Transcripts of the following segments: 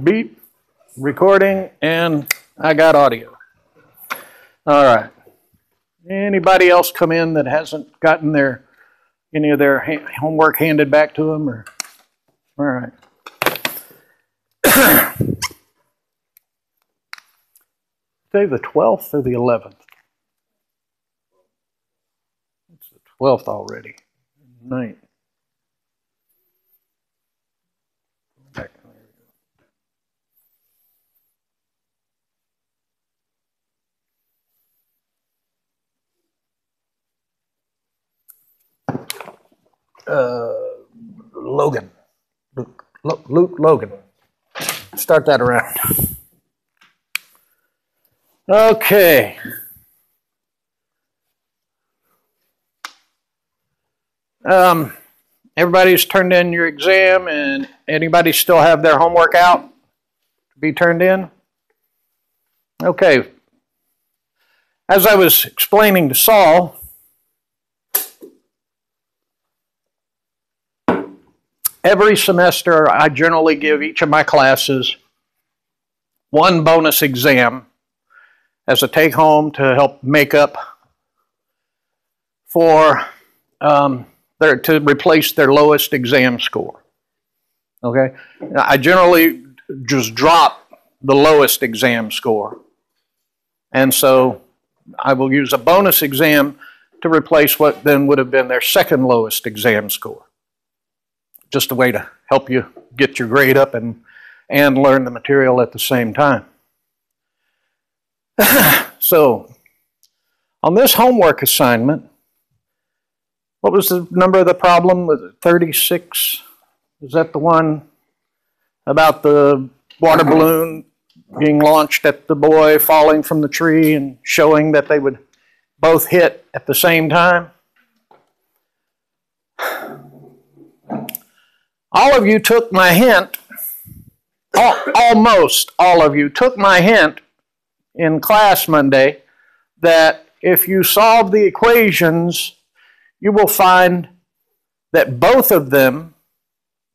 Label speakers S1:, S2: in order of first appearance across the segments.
S1: Beep, recording, and I got audio. All right. Anybody else come in that hasn't gotten any of their homework handed back to them? Or all right. Today the 12th or the 11th? It's the 12th already. 9th. Logan. Luke Logan. Start that around. Okay. Everybody's turned in your exam, and anybody still have their homework out to be turned in? Okay. As I was explaining to Saul, every semester I generally give each of my classes one bonus exam as a take-home to help make up for to replace their lowest exam score. Okay? I generally just drop the lowest exam score. And so I will use a bonus exam to replace what then would have been their second lowest exam score. Just a way to help you get your grade up and learn the material at the same time. So, on this homework assignment, what was the number of the problem? Was it 36? Is that the one about the water balloon being launched at the boy falling from the tree and showing that they would both hit at the same time? All of you took my hint, almost all of you took my hint in class Monday that if you solve the equations, you will find that both of them,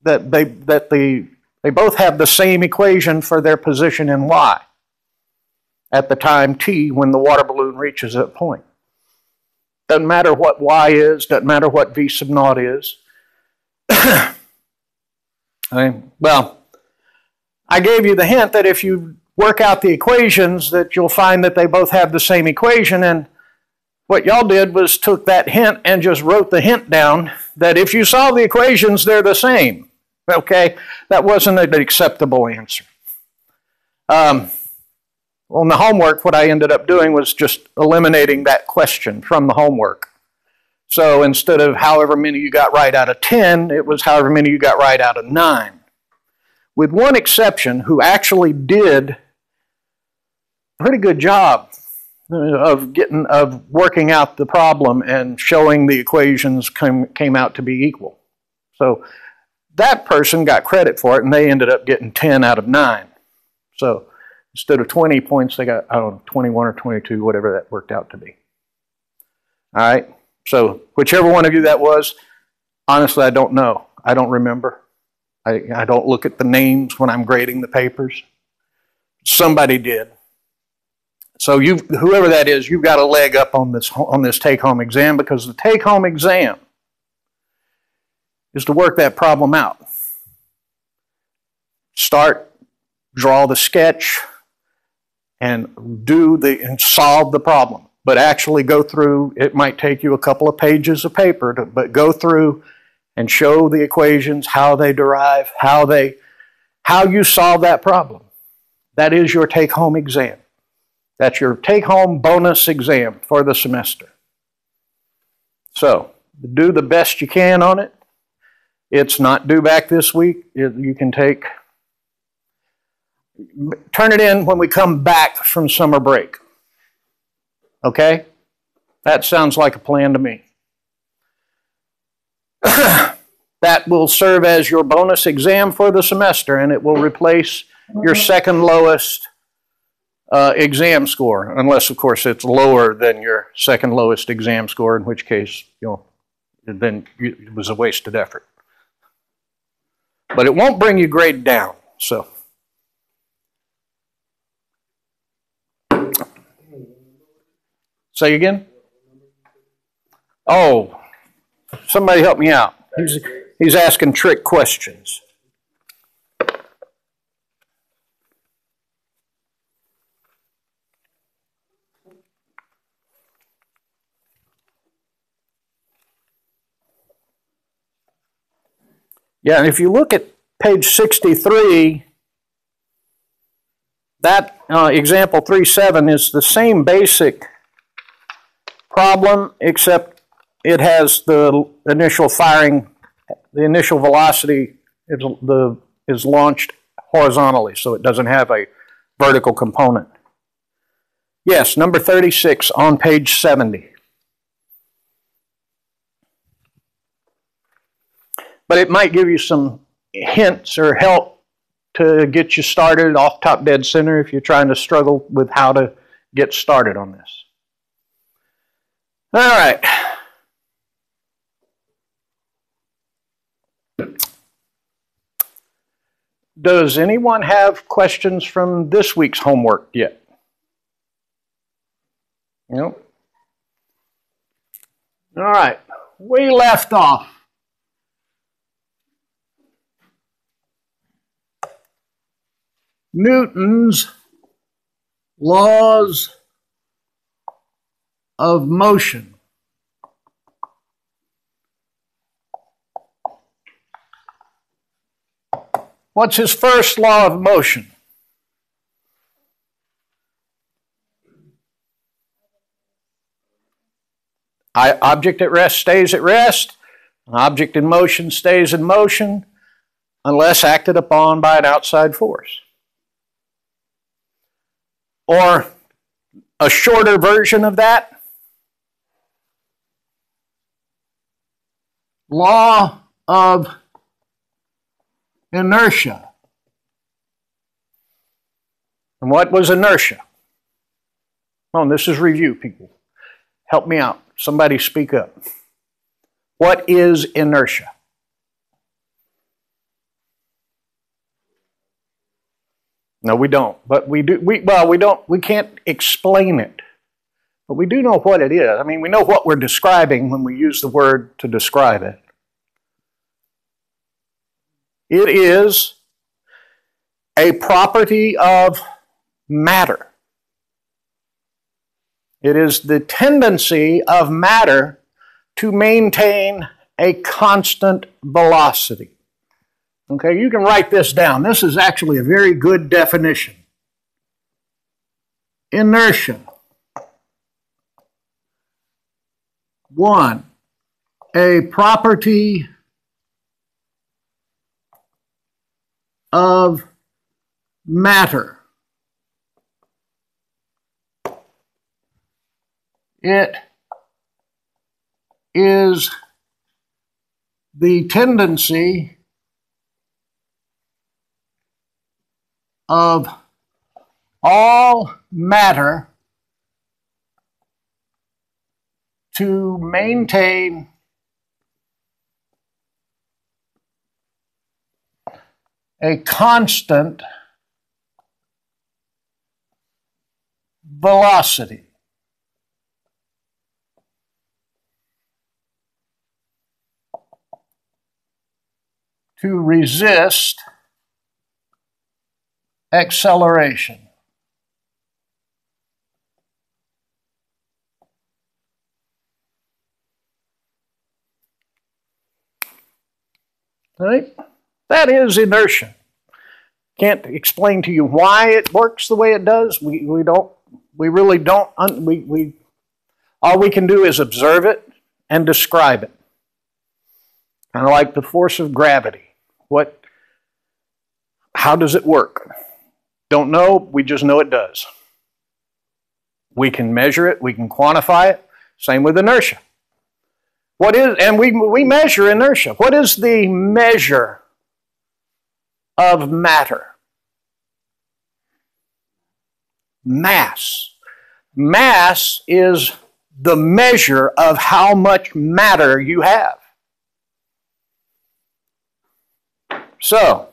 S1: that they both have the same equation for their position in y at the time t when the water balloon reaches that point. Doesn't matter what y is, doesn't matter what v sub naught is. Well, I gave you the hint that if you work out the equations that you'll find that they both have the same equation, and what y'all did was took that hint and just wrote the hint down that if you solve the equations, they're the same. Okay? That wasn't an acceptable answer. On the homework, what I ended up doing was just eliminating that question from the homework. So instead of however many you got right out of 10, it was however many you got right out of 9. With one exception, who actually did a pretty good job of working out the problem and showing the equations came out to be equal. So that person got credit for it, and they ended up getting 10 out of 9. So instead of 20 points, they got, I don't know, 21 or 22, whatever that worked out to be. All right? So whichever one of you that was, honestly, I don't know. I don't remember. I don't look at the names when I'm grading the papers. Somebody did. So whoever that is, you've got a leg up on this take-home exam, because the take-home exam is to work that problem out. Start, draw the sketch, and solve the problem. But actually go through, it might take you a couple of pages of paper, but go through and show the equations, how they derive, how you solve that problem. That is your take-home exam. That's your take-home bonus exam for the semester. So, do the best you can on it. It's not due back this week. You can turn it in when we come back from summer break. Okay? That sounds like a plan to me. That will serve as your bonus exam for the semester, and it will replace your second lowest exam score, unless, of course, it's lower than your second lowest exam score, in which case, then it was a wasted effort. But it won't bring you grade down, so Say again? Oh, somebody help me out. He's asking trick questions. Yeah, and if you look at page 63, that example 3.7 is the same basic problem, except it has the initial firing, the initial velocity is launched horizontally, so it doesn't have a vertical component. Yes, number 36 on page 70. But it might give you some hints or help to get you started off top dead center if you're trying to struggle with how to get started on this. All right. Does anyone have questions from this week's homework yet? No? All right. We left off. Newton's laws of motion. What's his first law of motion? Object at rest stays at rest. An object in motion stays in motion unless acted upon by an outside force. Or a shorter version of that, law of inertia. And what was inertia? Oh, this is review, people. Help me out. Somebody speak up. What is inertia? No, we don't. But we do. We can't explain it. But we do know what it is. I mean, we know what we're describing when we use the word to describe it. It is a property of matter. It is the tendency of matter to maintain a constant velocity. Okay, you can write this down. This is actually a very good definition. Inertia. 1. A property of matter. It is the tendency of all matter to maintain a constant velocity. To resist acceleration. Right? That is inertia. Can't explain to you why it works the way it does. We really don't. All we can do is observe it and describe it. Kind of like the force of gravity. How does it work? Don't know, we just know it does. We can measure it, we can quantify it. Same with inertia. We measure inertia. What is the measure of matter? Mass. Mass is the measure of how much matter you have. So,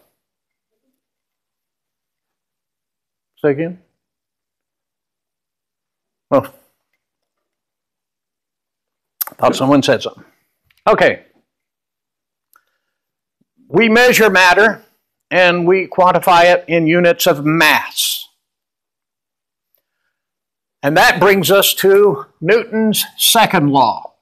S1: say again? Oh. Thought someone said something. Okay. We measure matter and we quantify it in units of mass. And that brings us to Newton's second law.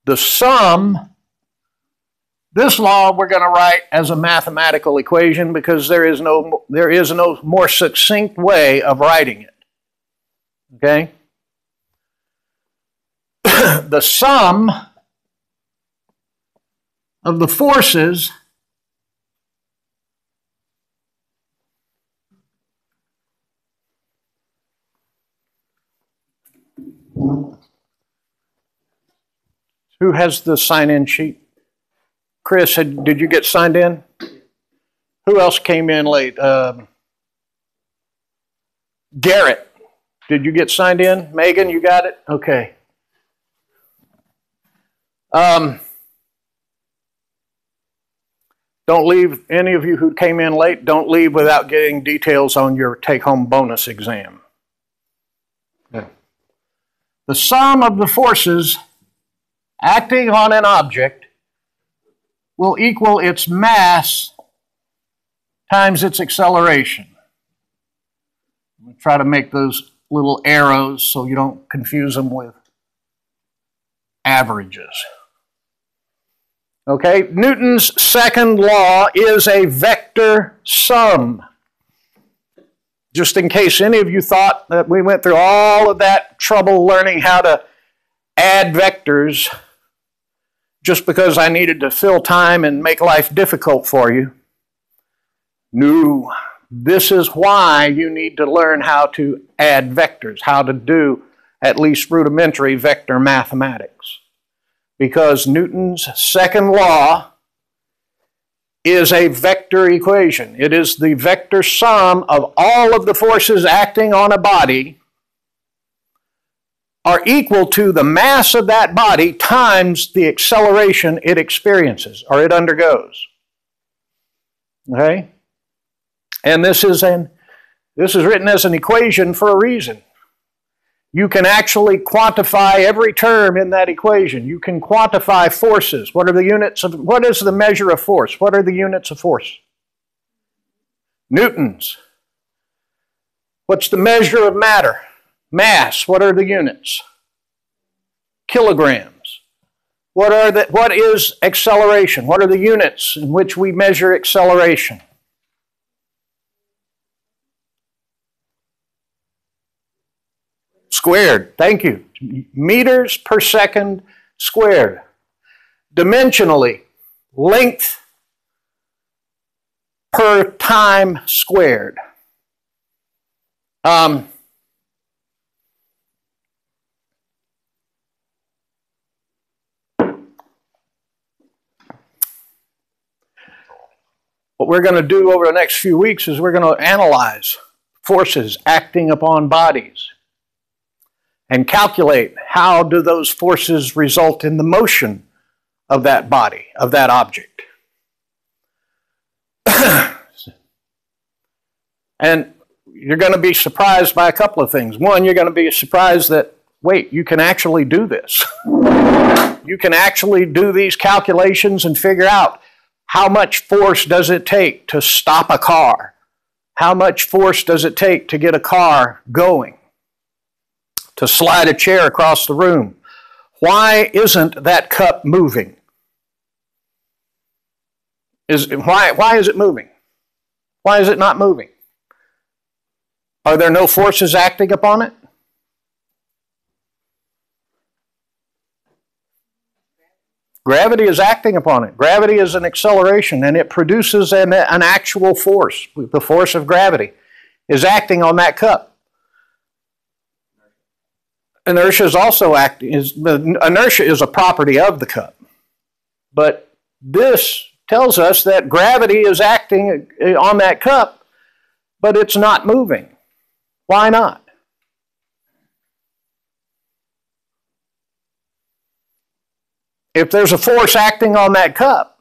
S1: The sum, this law we're going to write as a mathematical equation because there is no more succinct way of writing it. Okay? The sum of the forces who has the sign-in sheet? Chris, did you get signed in? Who else came in late? Garrett, did you get signed in? Megan, you got it? Okay. Don't leave, any of you who came in late, don't leave without getting details on your take-home bonus exam. Okay. The sum of the forces acting on an object will equal its mass times its acceleration. I'm try to make those little arrows so you don't confuse them with averages. Okay, Newton's second law is a vector sum. Just in case any of you thought that we went through all of that trouble learning how to add vectors just because I needed to fill time and make life difficult for you. No, this is why you need to learn how to add vectors, how to do at least rudimentary vector mathematics. Because Newton's second law is a vector equation. It is the vector sum of all of the forces acting on a body are equal to the mass of that body times the acceleration it experiences or it undergoes. Okay? And this is written as an equation for a reason. You can actually quantify every term in that equation. You can quantify forces. What is the measure of force? What are the units of force? Newtons. What's the measure of matter? Mass. What are the units? Kilograms. What is acceleration? What are the units in which we measure acceleration? Squared. Thank you. Meters per second squared. Dimensionally, length per time squared. What we're going to do over the next few weeks is we're going to analyze forces acting upon bodies and calculate how do those forces result in the motion of that body, of that object. And you're going to be surprised by a couple of things. One, you're going to be surprised that, wait, you can actually do this. You can actually do these calculations and figure out how much force does it take to stop a car? How much force does it take to get a car going? To slide a chair across the room? Why isn't that cup moving? Why is it moving? Why is it not moving? Are there no forces acting upon it? Gravity is acting upon it. Gravity is an acceleration, and it produces an actual force. The force of gravity is acting on that cup. Inertia is also acting. Inertia is a property of the cup. But this tells us that gravity is acting on that cup, but it's not moving. Why not? If there's a force acting on that cup,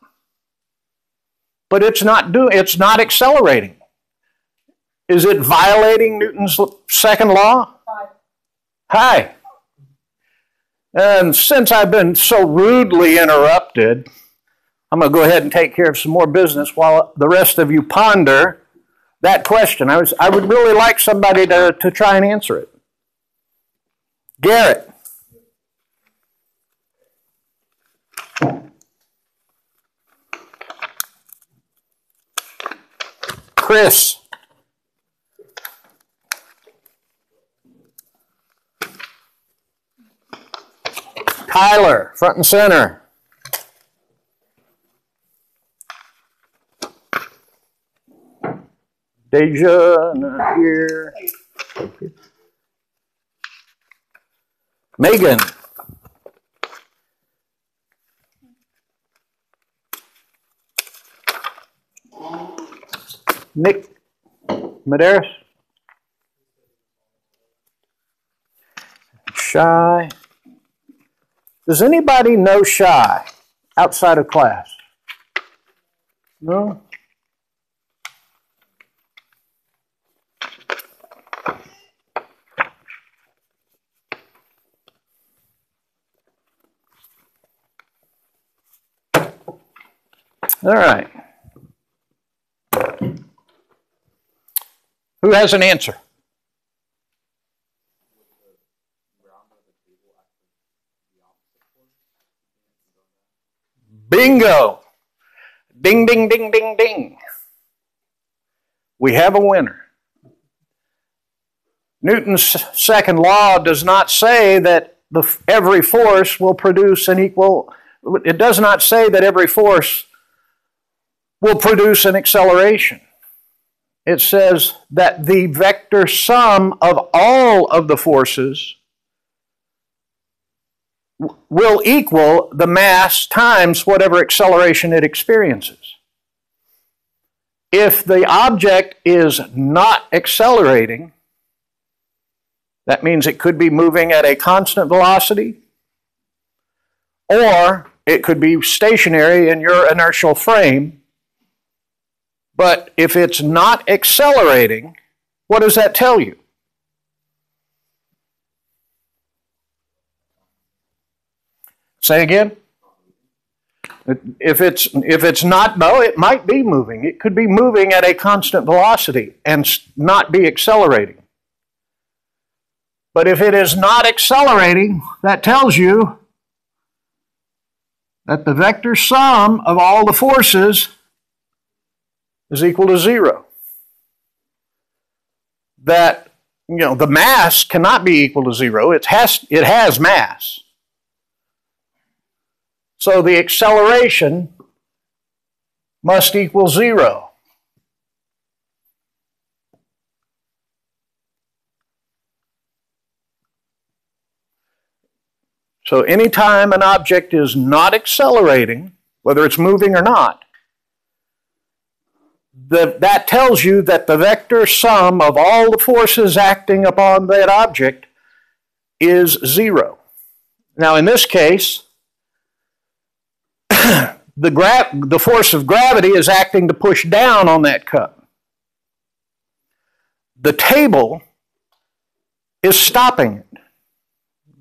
S1: but it's not accelerating. Is it violating Newton's second law? Hi. And since I've been so rudely interrupted, I'm going to go ahead and take care of some more business while the rest of you ponder that question. I would really like somebody to try and answer it. Garrett. Chris. Tyler, front and center. Deja, not here. Megan. Nick Medeiros. Shy. Does anybody know Shy outside of class? No? All right. Who has an answer? Bingo! Ding, ding, ding, ding, ding. We have a winner. Newton's second law does not say that every force will produce an equal. It does not say that every force will produce an acceleration. It says that the vector sum of all of the forces will equal the mass times whatever acceleration it experiences. If the object is not accelerating, that means it could be moving at a constant velocity, or it could be stationary in your inertial frame. But if it's not accelerating, what does that tell you? Say again? If it's not, no, it might be moving. It could be moving at a constant velocity and not be accelerating. But if it is not accelerating, that tells you that the vector sum of all the forces is equal to 0. That, the mass cannot be equal to 0. It has mass. So the acceleration must equal 0. So anytime an object is not accelerating, whether it's moving or not, that tells you that the vector sum of all the forces acting upon that object is 0. Now in this case, the force of gravity is acting to push down on that cup. The table is stopping it.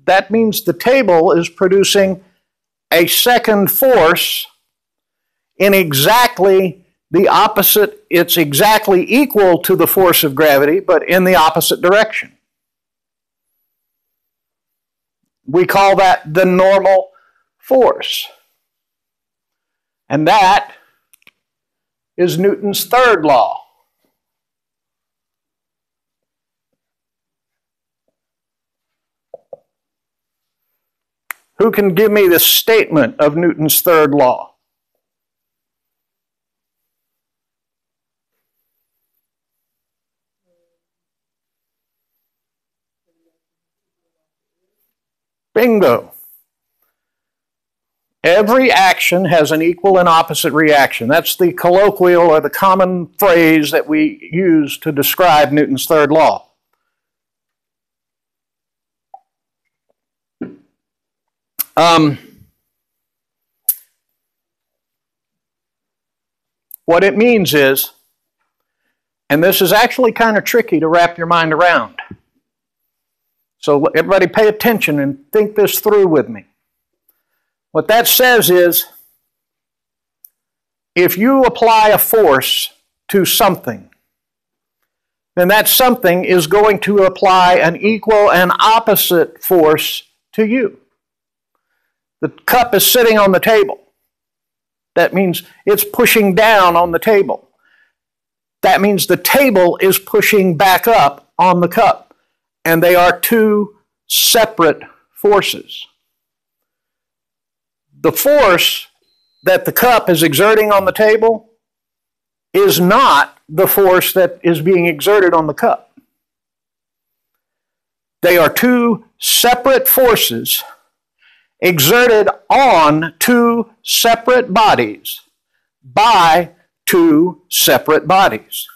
S1: That means the table is producing a second force in exactly the opposite. It's exactly equal to the force of gravity, but in the opposite direction. We call that the normal force. And that is Newton's third law. Who can give me the statement of Newton's third law? Bingo. Every action has an equal and opposite reaction. That's the colloquial or the common phrase that we use to describe Newton's third law. What it means is And this is actually kind of tricky to wrap your mind around. So everybody pay attention and think this through with me. What that says is, if you apply a force to something, then that something is going to apply an equal and opposite force to you. The cup is sitting on the table. That means it's pushing down on the table. That means the table is pushing back up on the cup. And they are two separate forces. The force that the cup is exerting on the table is not the force that is being exerted on the cup. They are two separate forces exerted on two separate bodies by two separate bodies.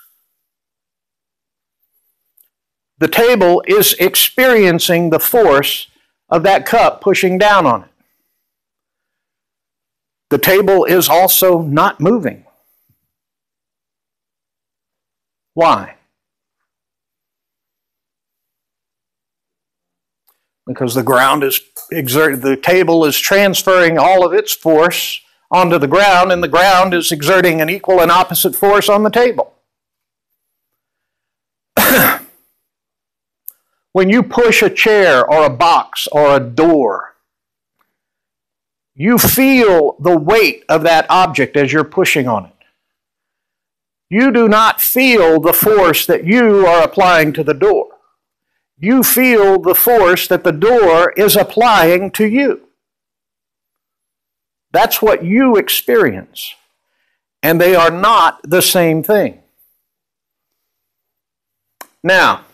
S1: The table is experiencing the force of that cup pushing down on it. The table is also not moving. Why? Because the table is transferring all of its force onto the ground, and the ground is exerting an equal and opposite force on the table. When you push a chair or a box or a door, you feel the weight of that object as you're pushing on it. You do not feel the force that you are applying to the door. You feel the force that the door is applying to you. That's what you experience. And they are not the same thing. Now,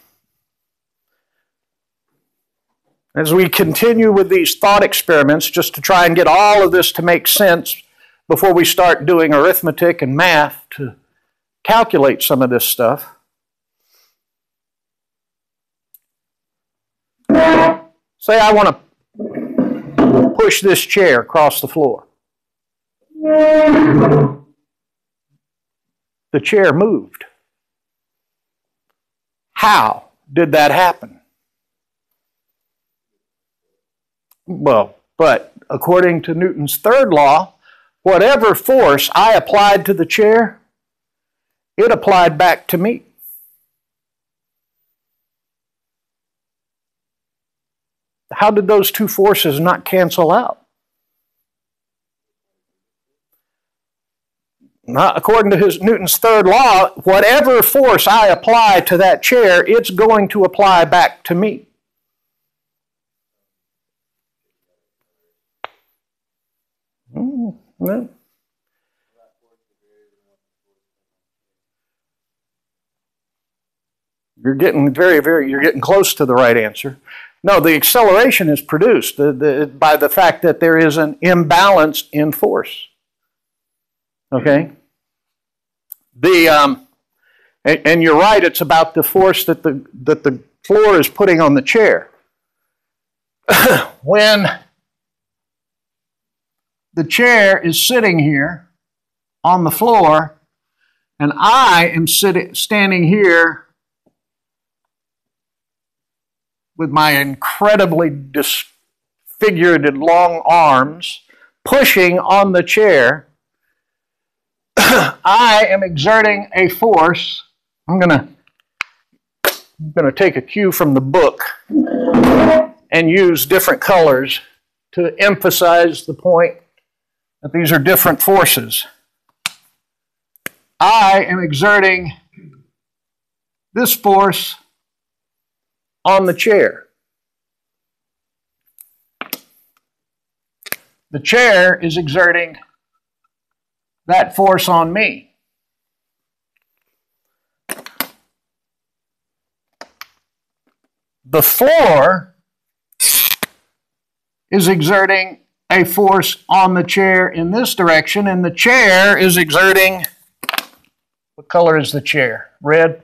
S1: as we continue with these thought experiments, just to try and get all of this to make sense before we start doing arithmetic and math to calculate some of this stuff. Say I want to push this chair across the floor. The chair moved. How did that happen? Well, but according to Newton's third law, whatever force I applied to the chair, it applied back to me. How did those two forces not cancel out? Not according to Newton's third law, whatever force I apply to that chair, it's going to apply back to me. Well, you're getting you're getting close to the right answer. No, the acceleration is produced by the fact that there is an imbalance in force. Okay? And you're right, it's about the force that the floor is putting on the chair. When the chair is sitting here on the floor, and I am standing here with my incredibly disfigured and long arms, pushing on the chair, I am exerting a force. I'm going to take a cue from the book and use different colors to emphasize the point that these are different forces. I am exerting this force on the chair. The chair is exerting that force on me. The floor is exerting a force on the chair in this direction, and the chair is exerting, what color is the chair? Red?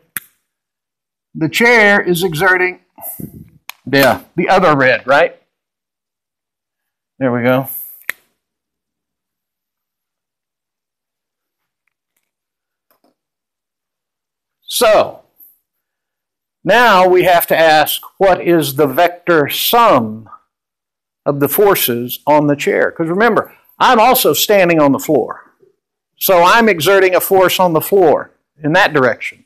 S1: The chair is exerting, the other red, right? There we go. So, now we have to ask, what is the vector sum of the forces on the chair? Because remember, I'm also standing on the floor. So I'm exerting a force on the floor in that direction.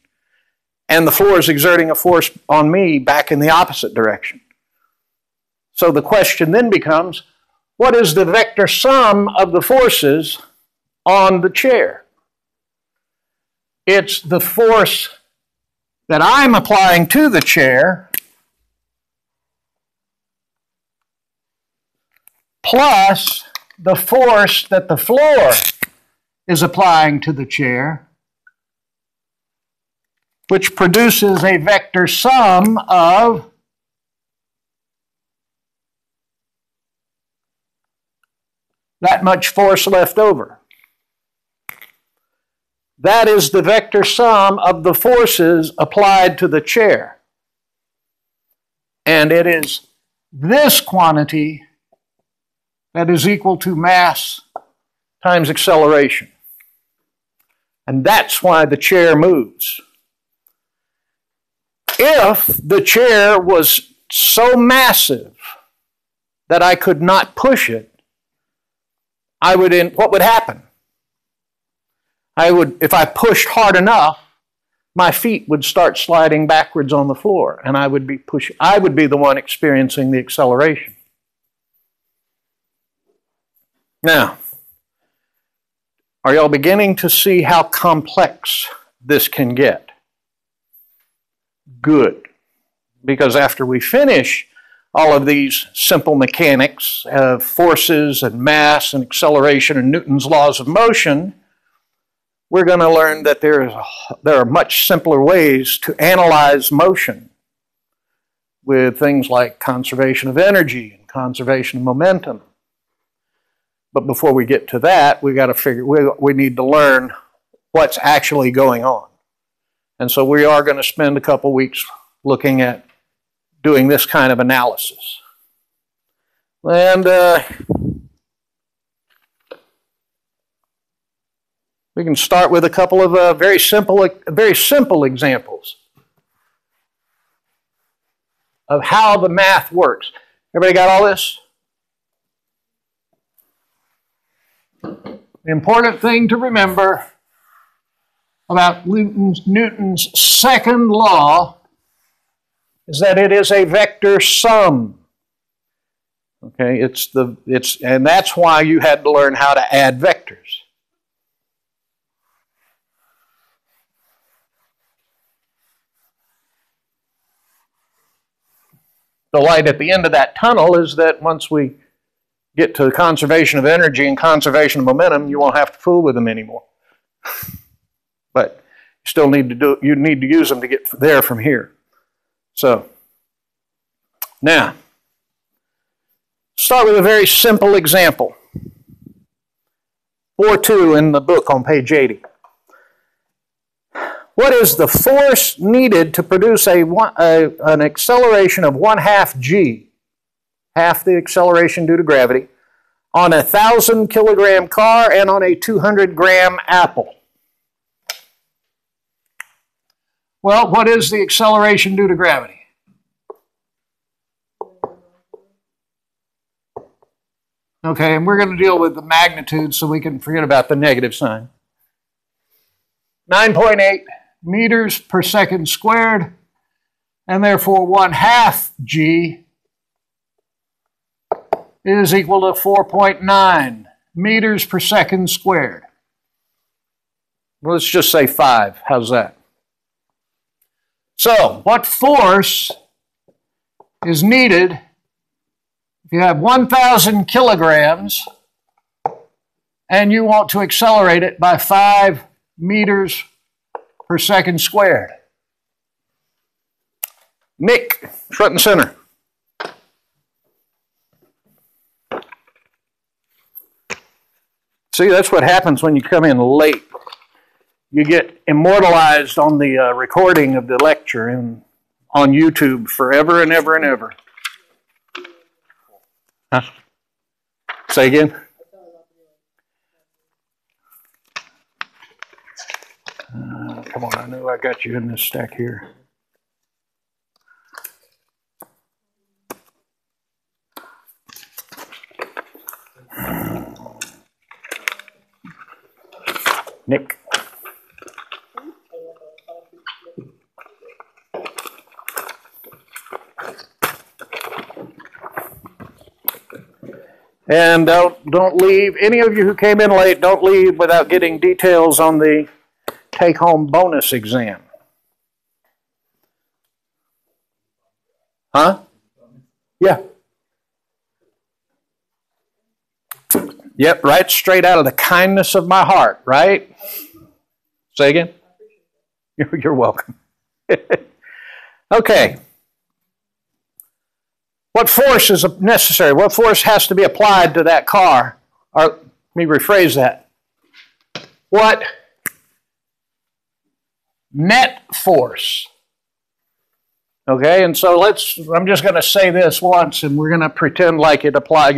S1: And the floor is exerting a force on me back in the opposite direction. So the question then becomes, what is the vector sum of the forces on the chair? It's the force that I'm applying to the chair plus the force that the floor is applying to the chair, which produces a vector sum of that much force left over. That is the vector sum of the forces applied to the chair. And it is this quantity that is equal to mass times acceleration. And that's why the chair moves. If the chair was so massive that I could not push it, what would happen? If I pushed hard enough, my feet would start sliding backwards on the floor, and I would be the one experiencing the acceleration. Now, are y'all beginning to see how complex this can get? Good. Because after we finish all of these simple mechanics of forces and mass and acceleration and Newton's laws of motion, we're going to learn that there are much simpler ways to analyze motion with things like conservation of energy and conservation of momentum. But before we get to that, we need to learn what's actually going on. And so we are going to spend a couple weeks looking at doing this kind of analysis. And we can start with a couple of very simple examples of how the math works. Everybody got all this? The important thing to remember about Newton's second law is that it is a vector sum. Okay, and that's why you had to learn how to add vectors. The light at the end of that tunnel is that once we get to conservation of energy and conservation of momentum, you won't have to fool with them anymore. But you still need to use them to get there from here. So, now, start with a very simple example. 4.2 in the book on page 80. What is the force needed to produce an acceleration of 1/2 g, half the acceleration due to gravity, on a 1,000-kilogram car and on a 200-gram apple? Well, what is the acceleration due to gravity? Okay, and we're going to deal with the magnitude so we can forget about the negative sign. 9.8 meters per second squared, and therefore 1/2 g is equal to 4.9 meters per second squared. Well, let's just say 5. How's that? So, what force is needed if you have 1,000 kilograms and you want to accelerate it by 5 meters per second squared? Nick, front and center. See, that's what happens when you come in late. You get immortalized on the recording of the lecture and on YouTube forever and ever and ever. Huh? Say again? Come on, I know I got you in this stack here. Nick. And don't leave, any of you who came in late, don't leave without getting details on the take-home bonus exam. Huh? Yeah. Yep, right straight out of the kindness of my heart, right? Say again? You're welcome. Okay. What force is necessary? What force has to be applied to that car? Or let me rephrase that. What net force? Okay, and so I'm just going to say this once and we're going to pretend like it applies.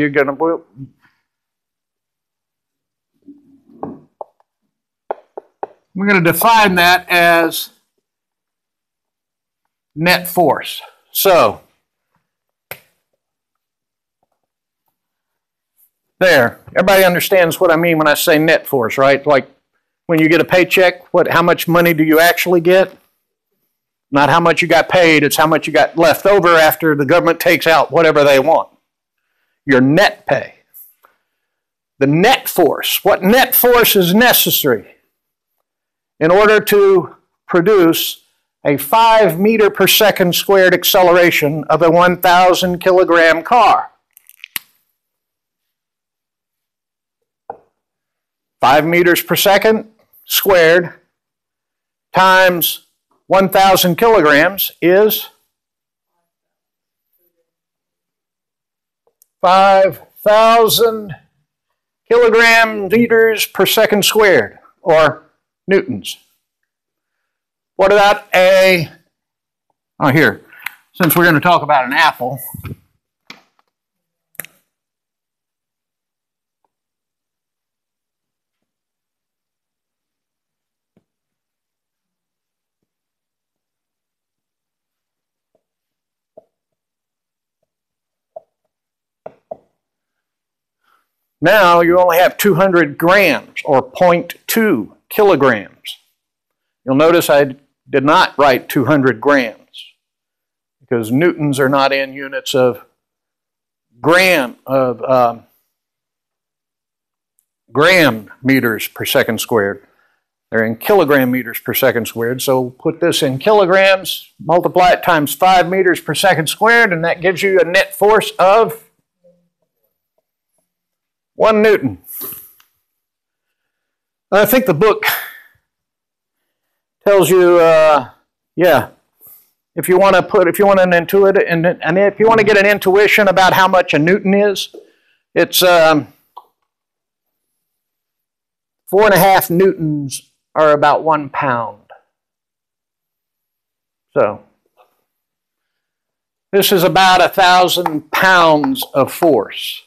S1: We're going to define that as net force. So, there. Everybody understands what I mean when I say net force, right? Like when you get a paycheck, how much money do you actually get? Not how much you got paid, it's how much you got left over after the government takes out whatever they want. Your net pay. The net force. What net force is necessary in order to produce a 5 meter per second squared acceleration of a 1,000 kilogram car? 5 meters per second squared times 1,000 kilograms is 5,000 kilogram meters per second squared, or newtons. What about here, since we're going to talk about an apple, now you only have 200 grams, or 0.2 kilograms. You'll notice I did not write 200 grams because newtons are not in units of gram meters per second squared. They're in kilogram meters per second squared. So put this in kilograms, multiply it times 5 meters per second squared, and that gives you a net force of 1 Newton. I think the book tells you, if you want to get an intuition about how much a Newton is, it's 4.5 newtons are about 1 pound. So this is about 1,000 pounds of force.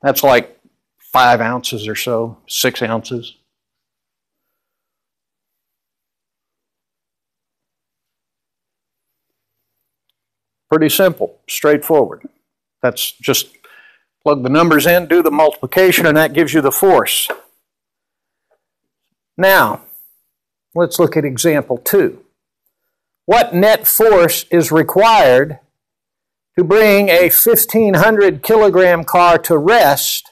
S1: That's like 5 ounces or so, 6 ounces. Pretty simple, straightforward. That's just plug the numbers in, do the multiplication, and that gives you the force. Now, let's look at example 2. What net force is required to bring a 1,500 kilogram car to rest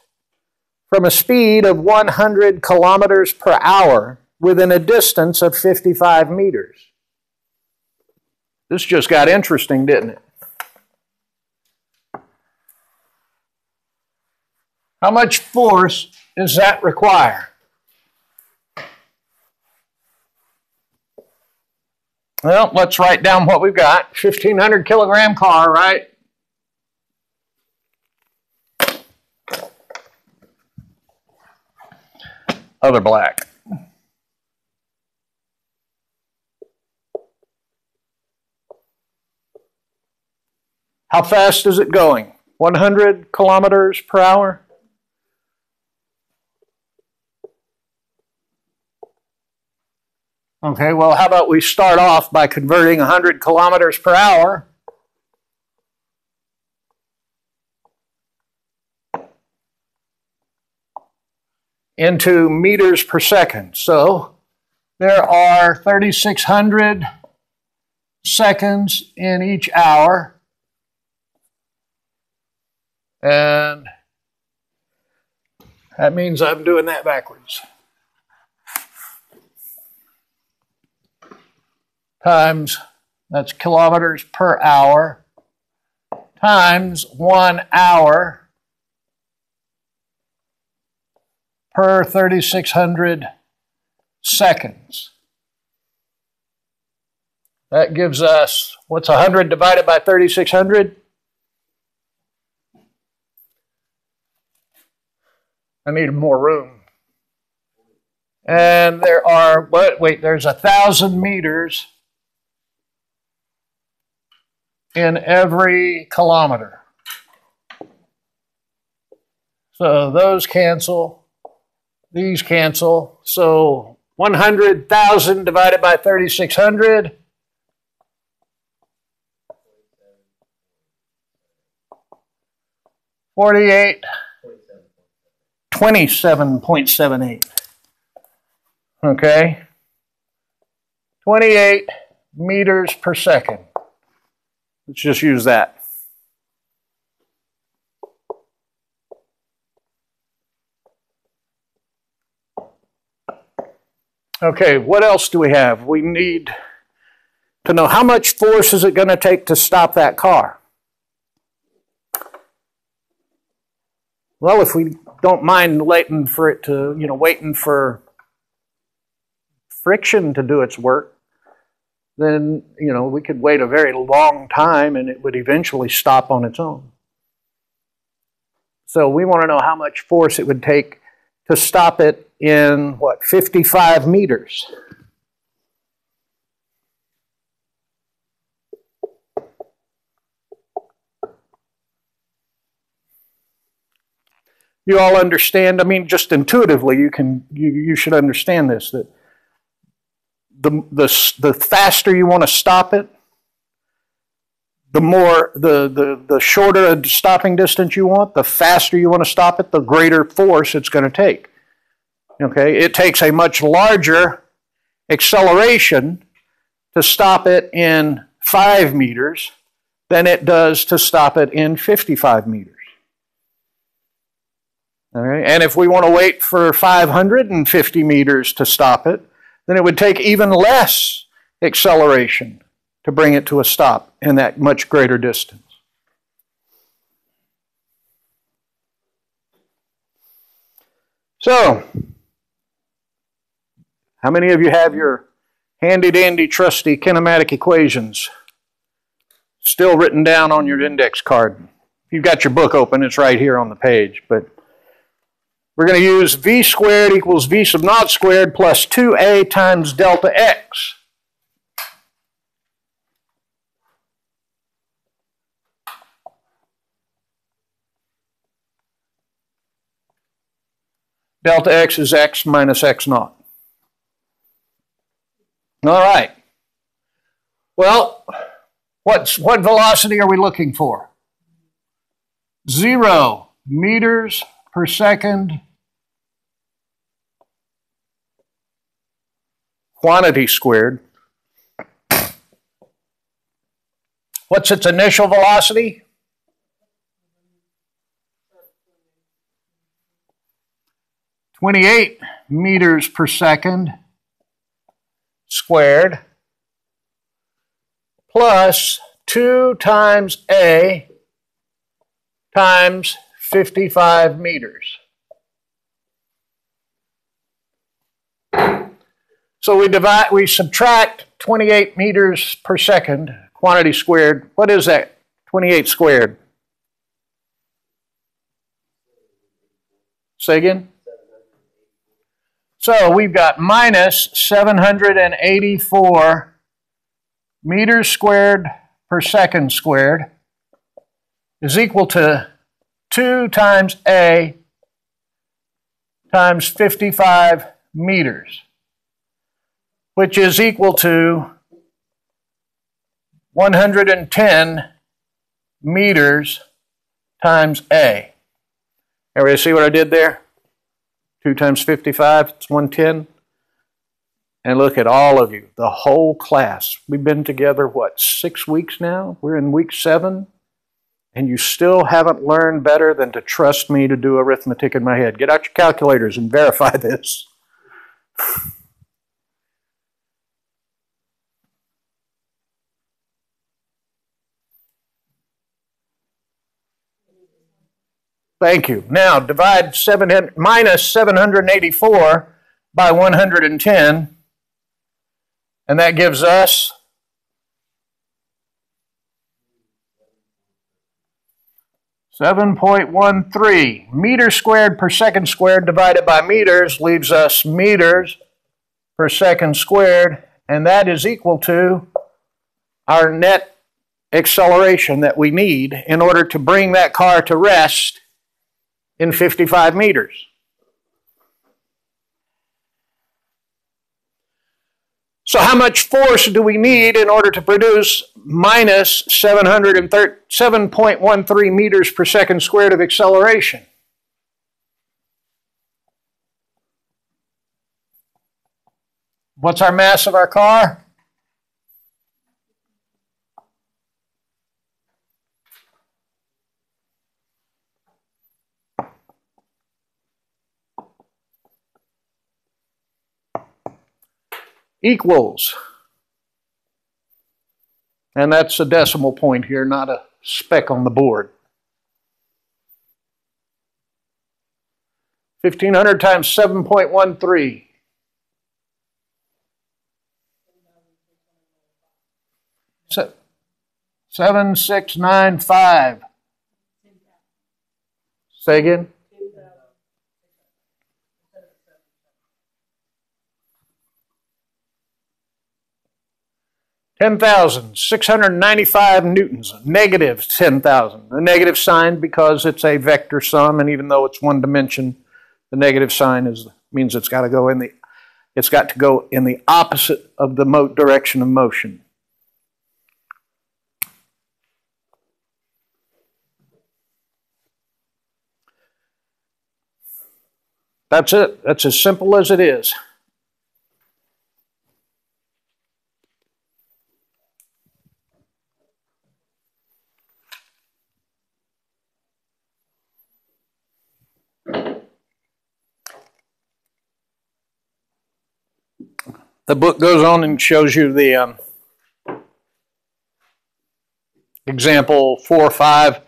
S1: from a speed of 100 kilometers per hour within a distance of 55 meters? This just got interesting, didn't it? How much force does that require? Well, let's write down what we've got. 1,500 kilogram car, right? Other black. How fast is it going? 100 kilometers per hour? Okay, well, how about we start off by converting 100 kilometers per hour into meters per second. So there are 3,600 seconds in each hour. And that means I'm doing that backwards. Times, that's kilometers per hour, times 1 hour per 3,600 seconds. That gives us, what's 100 divided by 3,600? I need more room. And there are, wait, there's 1,000 meters in every kilometer. So those cancel, these cancel. So 100,000 divided by 3,600. 27.78. Okay? 28 meters per second. Let's just use that. Okay, what else do we have? We need to know how much force is it going to take to stop that car? Well, if we don't mind waiting for it to, waiting for friction to do its work, then, we could wait a very long time and it would eventually stop on its own. So we want to know how much force it would take to stop it in, 55 meters. You all understand? I mean, just intuitively, you should understand this, that the faster you want to stop it, the shorter a stopping distance you want, the faster you want to stop it, the greater force it's going to take. Okay, it takes a much larger acceleration to stop it in 5 meters than it does to stop it in 55 meters. All right, and if we want to wait for 550 meters to stop it, then it would take even less acceleration to bring it to a stop in that much greater distance. So, how many of you have your handy-dandy, trusty kinematic equations still written down on your index card? If you've got your book open, it's right here on the page, but we're going to use v squared equals v sub naught squared plus 2a times delta x. Delta x is x minus x naught. All right. Well, what velocity are we looking for? 0 meters per second quantity squared. What's its initial velocity? (28 meters per second squared plus 2 times a times 55 meters. So we subtract 28 meters per second, quantity squared. What is that? 28 squared. Say again? So we've got minus 784 meters squared per second squared is equal to 2 times a times 55 meters. which is equal to 110 meters times A. Everybody see what I did there? 2 times 55, it's 110. And look at all of you, the whole class. We've been together, what, 6 weeks now? We're in week 7. And you still haven't learned better than to trust me to do arithmetic in my head. Get out your calculators and verify this. Thank you. Now, divide minus 784 by 110, and that gives us 7.13 meters squared per second squared divided by meters leaves us meters per second squared, and that is equal to our net acceleration that we need in order to bring that car to rest in 55 meters. So how much force do we need in order to produce minus 7.13 meters per second squared of acceleration? What's our mass of our car? Equals, and that's a decimal point here, not a speck on the board. 1,500 times 7.13. 7,695. Say again? 10,695 newtons, negative 10,000. The negative sign because it's a vector sum, and even though it's one dimension, the negative sign means it's got to go in the opposite of the direction of motion. That's it. That's as simple as it is. The book goes on and shows you the example 4 or 5.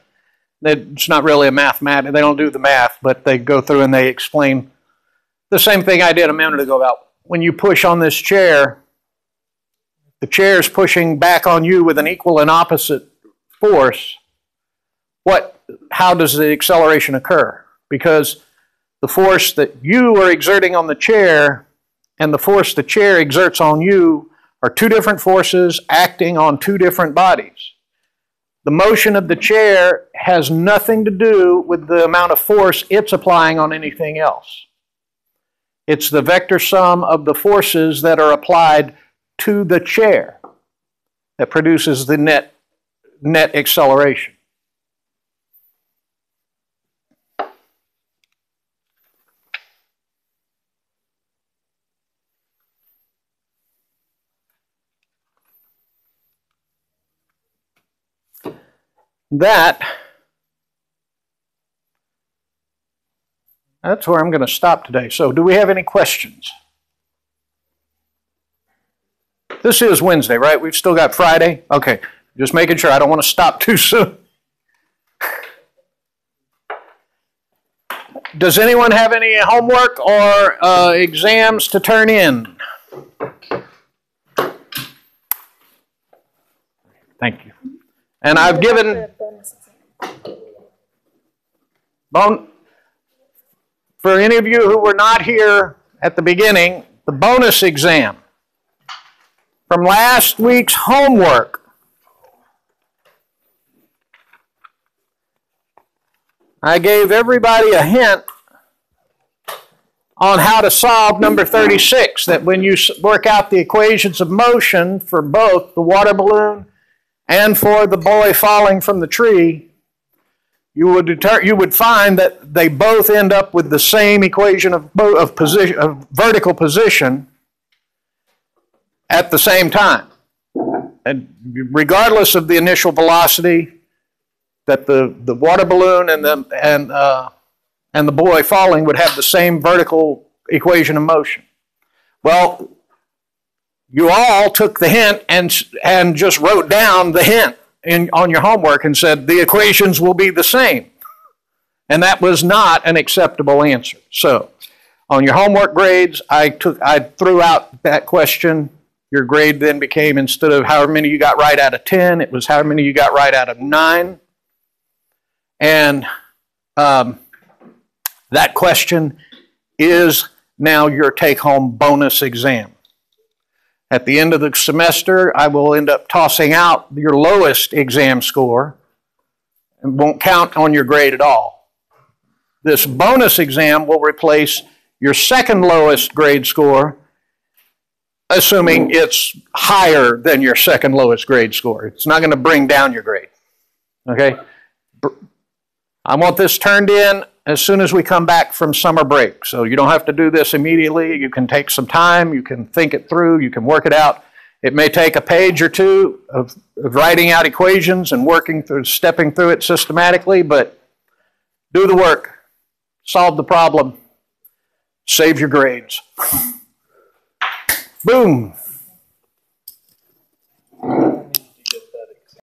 S1: It's not really a mathematics. They don't do the math, but they go through and they explain the same thing I did a minute ago about when you push on this chair, the chair is pushing back on you with an equal and opposite force. How does the acceleration occur? Because the force that you are exerting on the chair and the force the chair exerts on you are two different forces acting on two different bodies. The motion of the chair has nothing to do with the amount of force it's applying on anything else. It's the vector sum of the forces that are applied to the chair that produces the net acceleration. That's where I'm going to stop today. So do we have any questions? This is Wednesday, right? We've still got Friday? Okay, just making sure. I don't want to stop too soon. Does anyone have any homework or exams to turn in? Thank you. And I've given... For any of you who were not here at the beginning, the bonus exam from last week's homework. I gave everybody a hint on how to solve number 36, that when you work out the equations of motion for both the water balloon and for the boy falling from the tree, you would find that they both end up with the same equation of vertical position at the same time. And regardless of the initial velocity, that the water balloon and the boy falling would have the same vertical equation of motion. Well, you all took the hint and just wrote down the hint on your homework and said the equations will be the same. And that was not an acceptable answer. So on your homework grades, I threw out that question. Your grade then became, instead of however many you got right out of 10, it was how many you got right out of 9. And that question is now your take-home bonus exam. At the end of the semester, I will end up tossing out your lowest exam score and won't count on your grade at all. This bonus exam will replace your second lowest grade score, assuming it's higher than your second lowest grade score. It's not going to bring down your grade. Okay? I want this turned in as soon as we come back from summer break. So you don't have to do this immediately. You can take some time. You can think it through. You can work it out. It may take a page or two of writing out equations and stepping through it systematically, but do the work. Solve the problem. Save your grades. Boom.